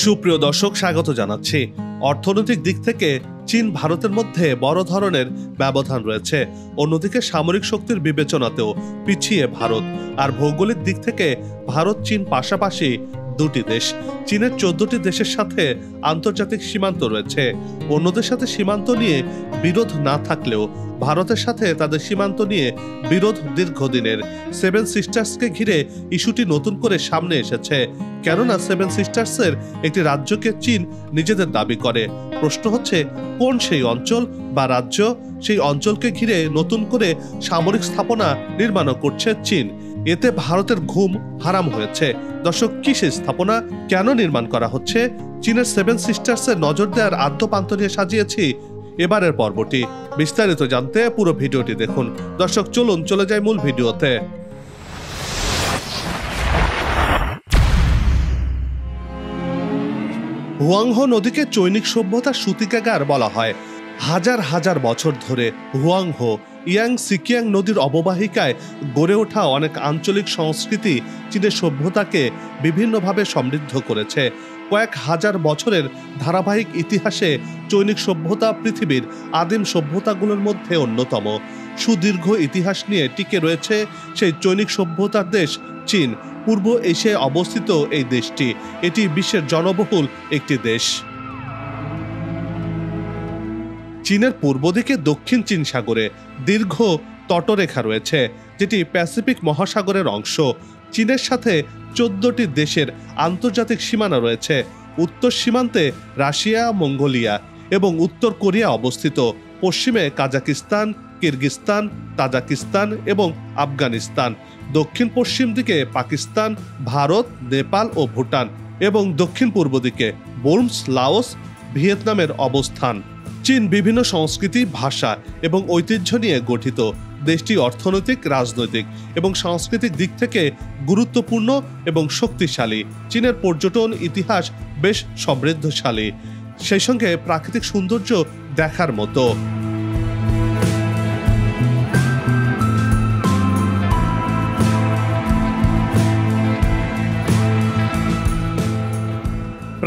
সুপ্রিয় দর্শক, স্বাগত জানাচ্ছি। অর্থনৈতিক দিক থেকে চীন ভারতের মধ্যে বড় ধরনের ব্যবধান রয়েছে, অন্যদিকে সামরিক শক্তির বিবেচনাতেও পিছিয়ে ভারত। আর ভৌগোলিক দিক থেকে ভারত চীন পাশাপাশি দুটি দেশ। চীনের 14টি দেশের সাথে আন্তর্জাতিক সীমান্ত রয়েছে। অন্যদের সাথে সীমান্ত নিয়ে বিরোধ না থাকলেও ভারতের সাথে তাদের সীমান্ত নিয়ে বিরোধ দীর্ঘদিনের। সেভেন সিস্টার্সকে ঘিরে ইস্যুটি নতুন করে সামনে এসেছে, কেননা সেভেন সিস্টার্সের একটি রাজ্যকে চীন নিজেদের দাবি করে। প্রশ্ন হচ্ছে, কোন সেই অঞ্চল বা রাজ্য? সেই অঞ্চলকে ঘিরে নতুন করে সামরিক স্থাপনা নির্মাণ করছে চীন। এতে ভারতের ঘুম হারাম হয়েছে। দর্শক, কি সেই স্থাপনা, কেন নির্মাণ করা হচ্ছে? চীনের সেভেন সিস্টার্সের নজর দেওয়ার আদ্যপান্ত নিয়ে সাজিয়েছি এবারের পর্বটি। বিস্তারিত জানতে পুরো ভিডিওটি দেখুন। দর্শক, চলুন চলে যাই মূল ভিডিওতে। হুয়াংহো নদীকে চৈনিক সভ্যতার সূতিকাগার বলা হয়। হাজার হাজার বছর ধরে হুয়াংহো ইয়াং সিকিয়াং নদীর অববাহিকায় গড়ে ওঠা অনেক আঞ্চলিক সংস্কৃতি চীনের সভ্যতাকে বিভিন্নভাবে সমৃদ্ধ করেছে। কয়েক হাজার বছরের ধারাবাহিক ইতিহাসে চৈনিক সভ্যতা পৃথিবীর আদিম সভ্যতাগুলোর মধ্যে অন্যতম। সুদীর্ঘ ইতিহাস নিয়ে টিকে রয়েছে সেই চৈনিক সভ্যতার দেশ চীন। পূর্ব এশিয়ায় অবস্থিত এই দেশটি, এটি বিশ্বের জনবহুল একটি দেশ। চীনের পূর্ব দিকে দক্ষিণ চীন সাগরে দীর্ঘ তটরেখা রয়েছে, যেটি প্যাসিফিক মহাসাগরের অংশ। চীনের সাথে 14টি দেশের আন্তর্জাতিক সীমানা রয়েছে। উত্তর সীমান্তে রাশিয়া, মঙ্গোলিয়া এবং উত্তর কোরিয়া অবস্থিত। পশ্চিমে কাজাকিস্তান, কিরগিস্তান, তাজিকিস্তান এবং আফগানিস্তান। দক্ষিণ পশ্চিম দিকে পাকিস্তান, ভারত, নেপাল ও ভুটান এবং দক্ষিণ পূর্ব দিকে বুর্মা, লাওস, ভিয়েতনামের অবস্থান। চীন বিভিন্ন সংস্কৃতি, ভাষা এবং ঐতিহ্য নিয়ে গঠিত। দেশটি অর্থনৈতিক, রাজনৈতিক এবং সাংস্কৃতিক দিক থেকে গুরুত্বপূর্ণ এবং শক্তিশালী। চীনের পর্যটন ইতিহাস বেশ সমৃদ্ধশালী, সেই সঙ্গে প্রাকৃতিক সৌন্দর্য দেখার মতো।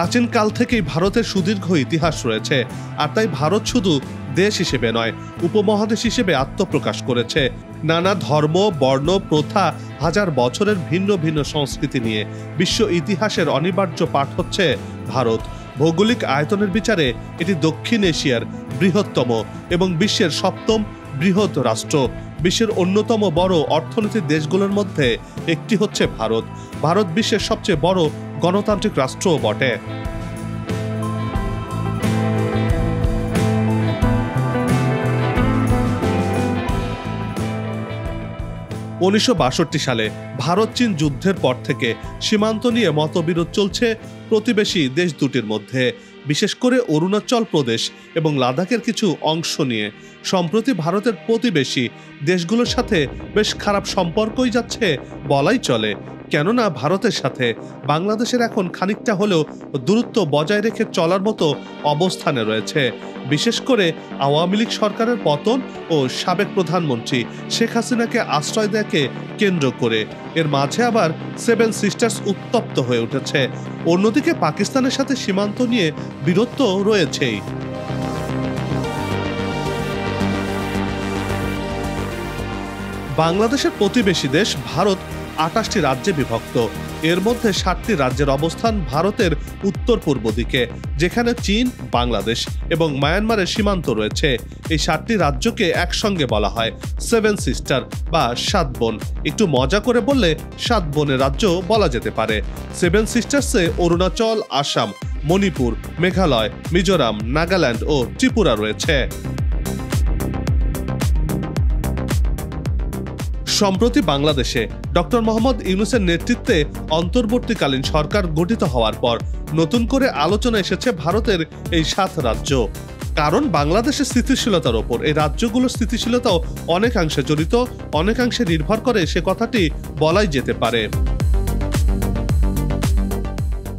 প্রাচীনকাল থেকেই ভারতের সুদীর্ঘ ইতিহাস রয়েছে, আর তাই ভারত শুধু দেশ হিসেবে নয়, উপমহাদেশ হিসেবে আত্মপ্রকাশ করেছে। নানা ধর্ম, বর্ণ, প্রথা, হাজার বছরের ভিন্ন ভিন্ন সংস্কৃতি নিয়ে বিশ্ব ইতিহাসের অনিবার্য পাঠ হচ্ছে ভারত। ভৌগোলিক আয়তনের বিচারে এটি দক্ষিণ এশিয়ার বৃহত্তম এবং বিশ্বের 7ম বৃহৎ রাষ্ট্র। বিশ্বের অন্যতম বড় অর্থনৈতিক দেশগুলোর মধ্যে একটি হচ্ছে ভারত। ভারত বিশ্বের সবচেয়ে বড় গণতান্ত্রিক রাষ্ট্রও বটে। 1962 সালে ভারত চীন যুদ্ধের পর থেকে সীমান্ত নিয়ে মতবিরোধ চলছে প্রতিবেশী দেশ দুটির মধ্যে, বিশেষ করে অরুণাচল প্রদেশ এবং লাদাখের কিছু অংশ নিয়ে। সম্প্রতি ভারতের প্রতিবেশী দেশগুলোর সাথে বেশ খারাপ সম্পর্কই যাচ্ছে বলাই চলে, কেননা ভারতের সাথে বাংলাদেশের এখন খানিকটা হলেও দূরত্ব বজায় রেখে চলার মতো অবস্থানে রয়েছে। বিশেষ করে আওয়ামী লীগ সরকারের পতন ও সাবেক প্রধানমন্ত্রী শেখ হাসিনাকে আশ্রয় দেয়াকে কেন্দ্র করে। এর মাঝে আবার সেভেন সিস্টার্স উত্তপ্ত হয়ে উঠেছে। অন্যদিকে পাকিস্তানের সাথে সীমান্ত নিয়ে বিরোধ তো রয়েছেই। বাংলাদেশের প্রতিবেশী দেশ ভারত 28টি রাজ্যে বিভক্ত। এর মধ্যে 7টি রাজ্যের অবস্থান ভারতের উত্তর পূর্ব দিকে, যেখানে চীন, বাংলাদেশ এবং মায়ানমারের সীমান্ত রয়েছে। এই 7টি রাজ্যকে একসঙ্গে বলা হয় সেভেন সিস্টার বা 7 বোন। একটু মজা করে বললে 7 বোনের রাজ্য বলা যেতে পারে। সেভেন সিস্টার্সে অরুণাচল, আসাম, মণিপুর, মেঘালয়, মিজোরাম, নাগাল্যান্ড ও ত্রিপুরা রয়েছে। সম্প্রতি বাংলাদেশে ডক্টর মোহাম্মদ ইউনূসের নেতৃত্বে অন্তর্বর্তীকালীন সরকার গঠিত হওয়ার পর নতুন করে আলোচনা এসেছে ভারতের এই 7 রাজ্য। কারণ বাংলাদেশের স্থিতিশীলতার ওপর এই রাজ্যগুলোর স্থিতিশীলতাও অনেকাংশে জড়িত, অনেকাংশে নির্ভর করে, সে কথাটি বলাই যেতে পারে।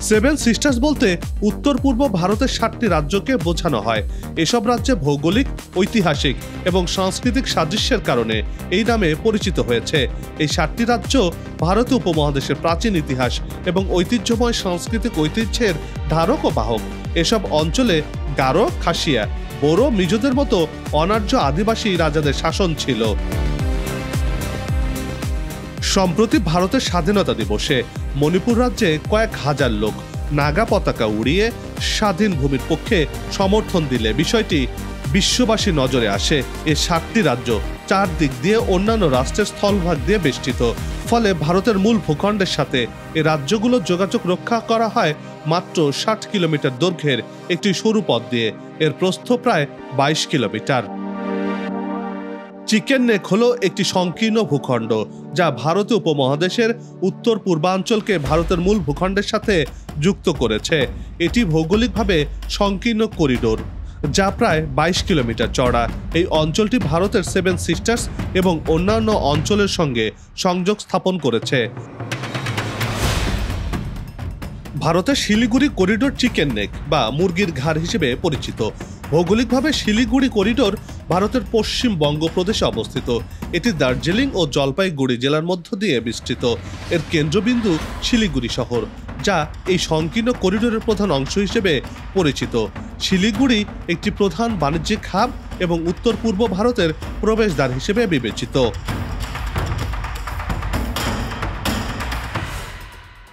সেভেন সিস্টার্স বলতে উত্তর পূর্ব ভারতের 7টি রাজ্যকে বোঝানো হয়। এসব রাজ্যে ভৌগোলিক, ঐতিহাসিক এবং সাংস্কৃতিক সাদৃশ্যের কারণে এই নামে পরিচিত হয়েছে। এই 7টি রাজ্য ভারতীয় উপমহাদেশের প্রাচীন ইতিহাস এবং ঐতিহ্যময় সাংস্কৃতিক ঐতিহ্যের ধারক ও বাহক। এসব অঞ্চলে গারো, খাসিয়া, বোরো, মিজোদের মতো অনার্য আদিবাসী রাজাদের শাসন ছিল। সম্প্রতি ভারতের স্বাধীনতা দিবসে মণিপুর রাজ্যে কয়েক হাজার লোক নাগা পতাকা উড়িয়ে স্বাধীন ভূমির পক্ষে সমর্থন দিলে বিষয়টি বিশ্ববাসী নজরে আসে। এই 7টি রাজ্য 4 দিক দিয়ে অন্যান্য রাষ্ট্রের স্থলভাগ দিয়ে বেষ্টিত। ফলে ভারতের মূল ভূখণ্ডের সাথে এই রাজ্যগুলোর যোগাযোগ রক্ষা করা হয় মাত্র 60 কিলোমিটার দৈর্ঘ্যের একটি সরু পথ দিয়ে। এর প্রস্থ প্রায় 22 কিলোমিটার। চিকেন নেক হলো একটি সংকীর্ণ ভূখণ্ড যা ভারতীয় উপমহাদেশের উত্তর পূর্বাঞ্চলকে ভারতের মূল ভূখণ্ডের সাথে যুক্ত করেছে। এটি ভৌগোলিকভাবে সংকীর্ণ করিডোর যা প্রায় 22 কিলোমিটার চওড়া। এই অঞ্চলটি ভারতের সেভেন সিস্টার্স এবং অন্যান্য অঞ্চলের সঙ্গে সংযোগ স্থাপন করেছে। ভারতের শিলিগুড়ি করিডোর চিকেন নেক বা মুরগির ঘাড় হিসেবে পরিচিত। ভৌগোলিকভাবে শিলিগুড়ি করিডোর ভারতের পশ্চিম বঙ্গপ্রদেশে অবস্থিত। এটি দার্জিলিং ও জলপাইগুড়ি জেলার মধ্য দিয়ে বিস্তৃত। এর কেন্দ্রবিন্দু শিলিগুড়ি শহর, যা এই সংকীর্ণ করিডোরের প্রধান অংশ হিসেবে পরিচিত। শিলিগুড়ি একটি প্রধান বাণিজ্যিক হাব এবং উত্তর পূর্ব ভারতের প্রবেশদ্বার হিসেবে বিবেচিত।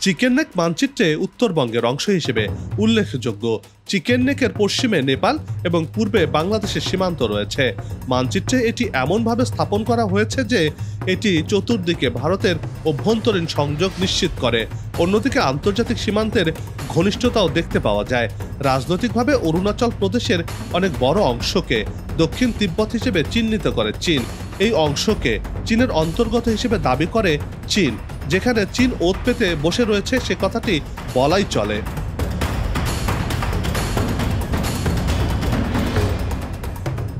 চিকেন নেক মানচিত্রে উত্তরবঙ্গের অংশ হিসেবে উল্লেখযোগ্য। চিকেন নেকের পশ্চিমে নেপাল এবং পূর্বে বাংলাদেশের সীমান্ত রয়েছে। মানচিত্রে এটি এমনভাবে স্থাপন করা হয়েছে যে এটি চতুর্দিকে ভারতের অভ্যন্তরীণ সংযোগ নিশ্চিত করে। অন্যদিকে আন্তর্জাতিক সীমান্তের ঘনিষ্ঠতাও দেখতে পাওয়া যায়। রাজনৈতিকভাবে অরুণাচল প্রদেশের অনেক বড় অংশকে দক্ষিণ তিব্বত হিসেবে চিহ্নিত করে চীন। এই অংশকে চীনের অন্তর্গত হিসেবে দাবি করে চীন। যেখানে চীন ওত পেতে বসে রয়েছে সে কথাটি বলাই চলে।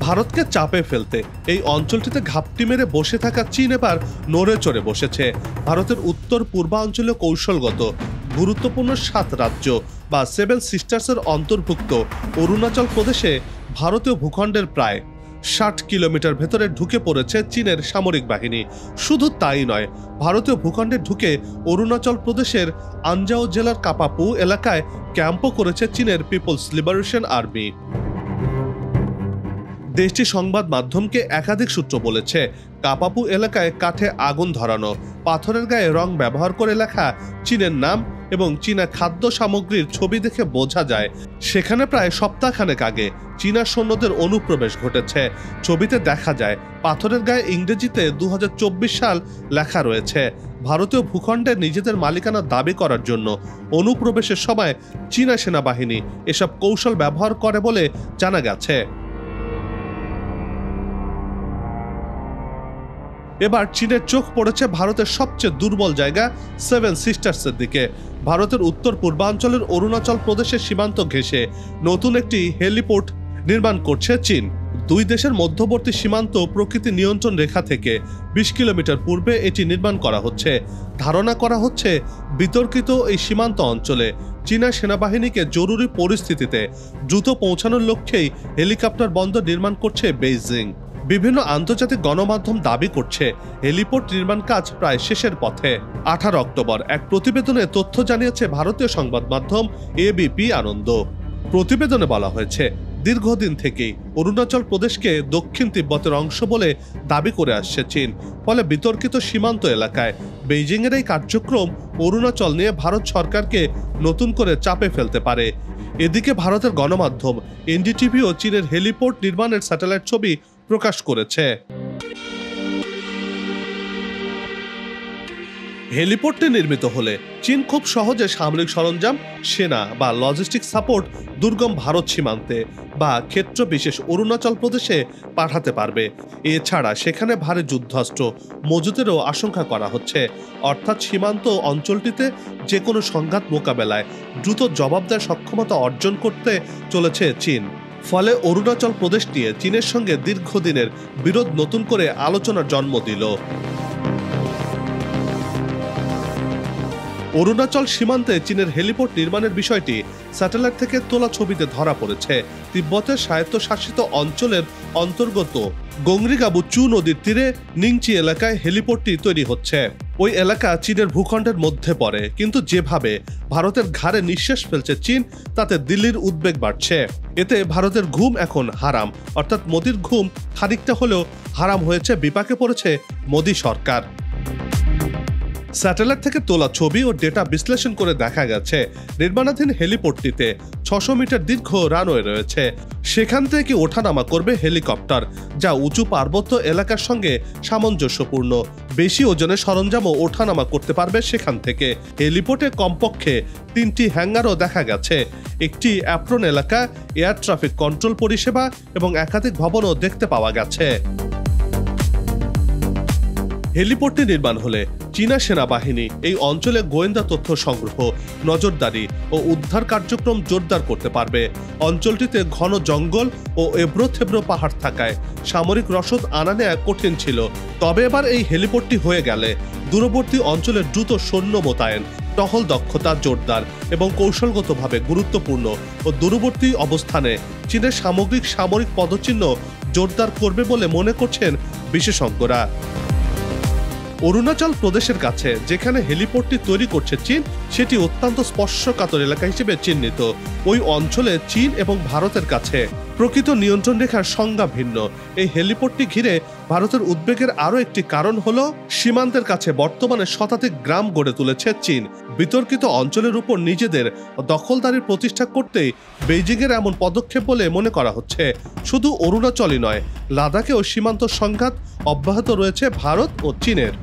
ভারতকে চাপে ফেলতে এই অঞ্চলটিতে ঘাপটি মেরে বসে থাকা চীন এবার নড়ে চড়ে বসেছে। ভারতের উত্তর পূর্বাঞ্চলীয় কৌশলগত গুরুত্বপূর্ণ 7 রাজ্য বা সেভেন সিস্টার্সের অন্তর্ভুক্ত অরুণাচল প্রদেশে ভারতীয় ভূখণ্ডের প্রায় 60 কিলোমিটার ভেতরে ঢুকে পড়েছে চীনের সামরিক বাহিনী। শুধু তাই নয়, ভারতীয় ভূখণ্ডে ঢুকে অরুণাচল প্রদেশের আনজাও জেলার কাপাপু এলাকায় ক্যাম্পও করেছে চীনের পিপলস লিবারেশন আর্মি। দেশটির সংবাদ মাধ্যমকে একাধিক সূত্র বলেছে, কাপাপু এলাকায় কাঠে আগুন ধরানো, পাথরের গায়ে রং ব্যবহার করে লেখা চীনের নাম এবং চীনা খাদ্য সামগ্রীর ছবি দেখে বোঝা যায় সেখানে প্রায় সপ্তাহখানেক আগে চীনা সৈন্যদের অনুপ্রবেশ ঘটেছে। ছবিতে দেখা যায় পাথরের গায়ে ইংরেজিতে 2024 সাল লেখা রয়েছে। ভারতীয় ভূখণ্ডে নিজেদের মালিকানা দাবি করার জন্য অনুপ্রবেশের সময় চীনা সেনাবাহিনী এসব কৌশল ব্যবহার করে বলে জানা গেছে। এবার চীনের চোখ পড়েছে ভারতের সবচেয়ে দুর্বল জায়গা সেভেন সিস্টার্সের দিকে। ভারতের উত্তর পূর্বাঞ্চলের অরুণাচল প্রদেশের সীমান্ত ঘেঁষে নতুন একটি হেলিপোর্ট নির্মাণ করছে চীন। দুই দেশের মধ্যবর্তী সীমান্ত প্রকৃতি নিয়ন্ত্রণ রেখা থেকে 20 কিলোমিটার পূর্বে এটি নির্মাণ করা হচ্ছে। ধারণা করা হচ্ছে বিতর্কিত এই সীমান্ত অঞ্চলে চীনা সেনাবাহিনীকে জরুরি পরিস্থিতিতে দ্রুত পৌঁছানোর লক্ষ্যেই হেলিকপ্টার বন্দর নির্মাণ করছে বেইজিং। বিভিন্ন আন্তর্জাতিক গণমাধ্যম দাবি করছে হেলিপোর্ট নির্মাণ কাজ প্রায় শেষের পথে। 18 অক্টোবর এক প্রতিবেদনে তথ্য জানিয়েছে ভারতীয় সংবাদ মাধ্যম এবিপি আনন্দ। প্রতিবেদনে বলা হয়েছে, দীর্ঘদিন থেকেই অরুণাচল প্রদেশকে দক্ষিণ তিব্বতের অংশ বলে দাবি করে আসছে চীন। ফলে বিতর্কিত সীমান্ত এলাকায় বেইজিংয়ের এই কার্যক্রম অরুণাচল নিয়ে ভারত সরকারকে নতুন করে চাপে ফেলতে পারে। এদিকে ভারতের গণমাধ্যম এনডিটিভিও চীনের হেলিপোর্ট নির্মাণের স্যাটেলাইট ছবি প্রকাশ করেছে। হেলিপোর্টটি নির্মিত হলে চীন খুব সহজে সামরিক সরঞ্জাম, সেনা বা লজিস্টিক সাপোর্ট দুর্গম ভারত সীমান্তে বা ক্ষেত্র বিশেষ অরুণাচল প্রদেশে পাঠাতে পারবে। এছাড়া সেখানে ভারী যুদ্ধাস্ত্র মজুতেরও আশঙ্কা করা হচ্ছে। অর্থাৎ সীমান্ত অঞ্চলটিতে যে কোনো সংঘাত মোকাবেলায় দ্রুত জবাব দেওয়ার সক্ষমতা অর্জন করতে চলেছে চীন। ফলে অরুণাচল প্রদেশ নিয়ে চীনের সঙ্গে দীর্ঘদিনের বিরোধ নতুন করে আলোচনার জন্ম দিল। অরুণাচল সীমান্তে চীনের হেলিপোর্ট নির্মাণের বিষয়টি স্যাটেলাইট থেকে তোলা ছবিতে ধরা পড়েছে। তিব্বতের স্বায়ত্তশাসিত অঞ্চলের অন্তর্গত গংরিগাবু চু নদীর তীরে নিংচি এলাকায় হেলিপোর্টটি তৈরি হচ্ছে। ওই এলাকা চীনের ভূখণ্ডের মধ্যে পড়ে, কিন্তু যেভাবে ভারতের ঘাড়ে নিঃশ্বাস ফেলছে চীন, তাতে দিল্লির উদ্বেগ বাড়ছে। এতে ভারতের ঘুম এখন হারাম, অর্থাৎ মোদির ঘুম খানিকটা হলেও হারাম হয়েছে, বিপাকে পড়েছে মোদি সরকার। স্যাটেলাইট থেকে তোলা ছবি ও ডেটা বিশ্লেষণ করে দেখা গেছে নির্মাণাধীন হেলিপোর্টটিতে 600 মিটার দীর্ঘ রানওয়ে রয়েছে। সেখান থেকে ওঠানামা করবে হেলিকপ্টার, যা উঁচু পার্বত্য এলাকার সঙ্গে সামঞ্জস্যপূর্ণ। বেশি ওজনের সরঞ্জামও ওঠানামা করতে পারবে সেখান থেকে। হেলিপোর্টে কমপক্ষে 3টি হ্যাঙ্গারও দেখা গেছে, একটি অ্যাপ্রন এলাকা, এয়ার ট্রাফিক কন্ট্রোল পরিষেবা এবং একাধিক ভবনও দেখতে পাওয়া গেছে। হেলিপোর্টটি নির্মাণ হলে চীনা সেনাবাহিনী এই অঞ্চলে গোয়েন্দা তথ্য সংগ্রহ, নজরদারি ও উদ্ধার কার্যক্রম জোরদার করতে পারবে। অঞ্চলটিতে ঘন জঙ্গল ও এবড়ো থেবড়ো পাহাড় থাকায় সামরিক রসদ আনা নেওয়া কঠিন ছিল। তবে এবার এই হেলিপোর্টটি হয়ে গেলে দূরবর্তী অঞ্চলে দ্রুত সৈন্য মোতায়েন, টহল দক্ষতা জোরদার এবং কৌশলগতভাবে গুরুত্বপূর্ণ ও দূরবর্তী অবস্থানে চীনের সামরিক পদচিহ্ন জোরদার করবে বলে মনে করছেন বিশেষজ্ঞরা। অরুণাচল প্রদেশের কাছে যেখানে হেলিপোর্টটি তৈরি করছে চীন, সেটি অত্যন্ত স্পর্শকাতর এলাকা হিসেবে চিহ্নিত। ওই অঞ্চলে চীন এবং ভারতের কাছে প্রকৃত নিয়ন্ত্রণ রেখার সংজ্ঞা ভিন্ন। এই হেলিপোর্টটি ঘিরে ভারতের উদ্বেগের আরও একটি কারণ হলো সীমান্তের কাছে বর্তমানে শতাধিক গ্রাম গড়ে তুলেছে চীন। বিতর্কিত অঞ্চলের উপর নিজেদের দখলদারি প্রতিষ্ঠা করতেই বেইজিংয়ের এমন পদক্ষেপ বলে মনে করা হচ্ছে। শুধু অরুণাচলই নয়, লাদাখেও সীমান্ত সংঘাত অব্যাহত রয়েছে ভারত ও চীনের।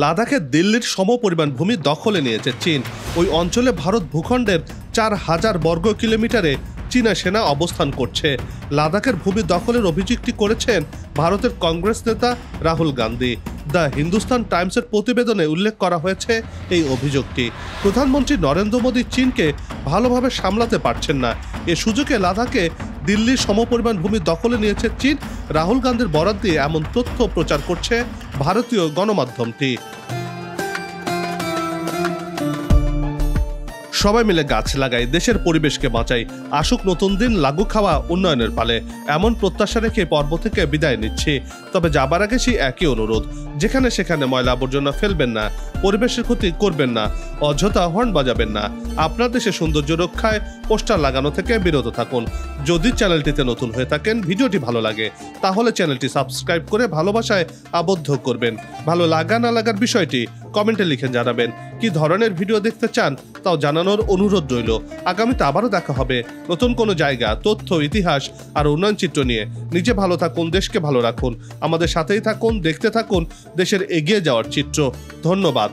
লাদাখে দিল্লির সমপরিমাণ ভূমি দখলে নিয়েছে চীন। ওই অঞ্চলে ভারত ভূখণ্ডের 4000 বর্গ কিলোমিটারে চীনা সেনা অবস্থান করছে। লাদাখের ভূমি দখলের অভিযোগটি করেছেন ভারতের কংগ্রেস নেতা রাহুল গান্ধী। দ্য হিন্দুস্তান টাইমসের প্রতিবেদনে উল্লেখ করা হয়েছে এই অভিযোগটি। প্রধানমন্ত্রী নরেন্দ্র মোদী চীনকে ভালোভাবে সামলাতে পারছেন না। এ সুযোগে লাদাখে দিল্লির সমপরিমাণ ভূমি দখলে নিয়েছে চীন। রাহুল গান্ধীর বরাত দিয়ে এমন তথ্য প্রচার করছে ভারতীয় গণমাধ্যমটি। সবাই মিলে গাছ লাগাই, দেশের পরিবেশকে বাঁচাই, আসুক নতুন দিন, লাগু খাওয়া উন্নয়নের পালে, এমন প্রত্যাশা রেখে পর্ব থেকে বিদায় নিচ্ছি। তবে যাবার আগে সেই একই অনুরোধ, যেখানে সেখানে ময়লা আবর্জনা ফেলবেন না, পরিবেশের ক্ষতি করবেন না, অযথা হর্ন বাজাবেন না। আপনার দেশের সৌন্দর্য রক্ষায় পোস্টার লাগানো থেকে বিরত থাকুন। যদি চ্যানেলটিতে নতুন হয়ে থাকেন, ভিডিওটি ভালো লাগে, তাহলে চ্যানেলটি সাবস্ক্রাইব করে ভালোবাসায় আবদ্ধ করবেন। ভালো লাগা না লাগার বিষয়টি কমেন্টে লিখে জানাবেন। কি ধরনের ভিডিও দেখতে চান তাও জানানোর অনুরোধ রইল। আগামীতে আবারও দেখা হবে নতুন কোনো জায়গা, তথ্য, ইতিহাস আর উন্নয়ন চিত্র নিয়ে। নিজে ভালো থাকুন, দেশকে ভালো রাখুন, আমাদের সাথেই থাকুন, দেখতে থাকুন দেশের এগিয়ে যাওয়ার চিত্র। ধন্যবাদ।